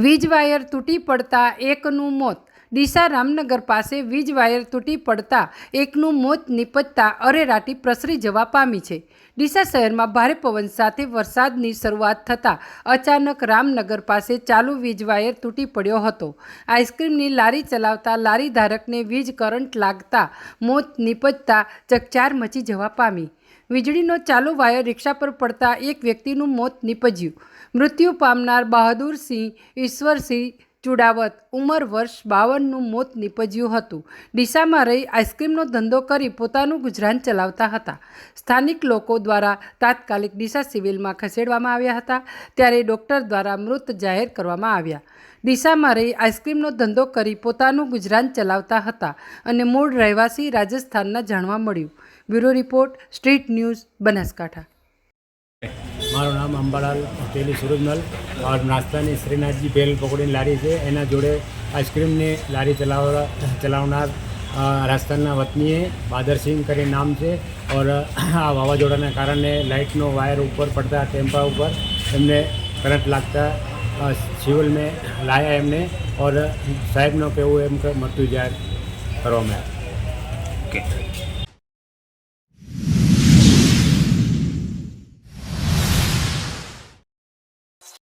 વીજ વાયર તૂટી પડતા એકનું મોત. ડીસા રામનગર પાસે વીજ વાયર તૂટી પડતા એકનું મોત નીપજતા અરેરાટી પ્રસરી જવા પામી છે. ડીસા શહેરમાં ભારે પવન સાથે વરસાદની શરૂઆત થતાં અચાનક રામનગર પાસે ચાલુ વીજ વાયર તૂટી પડ્યો હતો. આઈસ્ક્રીમની લારી ચલાવતા લારી ધારકને વીજ કરંટ લાગતા મોત નીપજતા ચકચાર મચી જવા પામી. વીજળીનો ચાલુ વાયર રિક્ષા પર પડતા એક વ્યક્તિનું મોત નીપજ્યું. મૃત્યુ પામનાર બહાદુરસિંહ ઈશ્વરસિંહ ચુડાવત ઉંમર વર્ષ 52નું મોત નીપજ્યું હતું. ડીસામાં રહી આઈસ્ક્રીમનો ધંધો કરી પોતાનું ગુજરાન ચલાવતા હતા. સ્થાનિક લોકો દ્વારા તાત્કાલિક ડીસા સિવિલમાં ખસેડવામાં આવ્યા હતા, ત્યારે ડોક્ટર દ્વારા મૃત જાહેર કરવામાં આવ્યા. ડીસામાં રહી આઈસ્ક્રીમનો ધંધો કરી પોતાનું ગુજરાન ચલાવતા હતા અને મૂળ રહેવાસી રાજસ્થાનના જાણવા મળ્યું. Bureau report, street news, Banaskantha. મારું નામ અંબાલાલ તેલી સુરજમલ और નાસ્તાની શ્રીનાથજી ભેલ પકોડીની લારી છે. એના જોડે આઈસ્ક્રીમની લારી ચલાવનાર રાજસ્થાનના વતનીએ બહાદરસિંહ કરીને નામ છે. और આ વાવાઝોડાના કારણે લાઇટનો વાયર ઉપર પડતા ટેમ્પા ઉપર એમને કરંટ લાગતા સિવિલ में લાયા એમને और સાહેબનો કહેવું એમ કે મૃત્યુ જાહેર કરવામાં આવ્યું.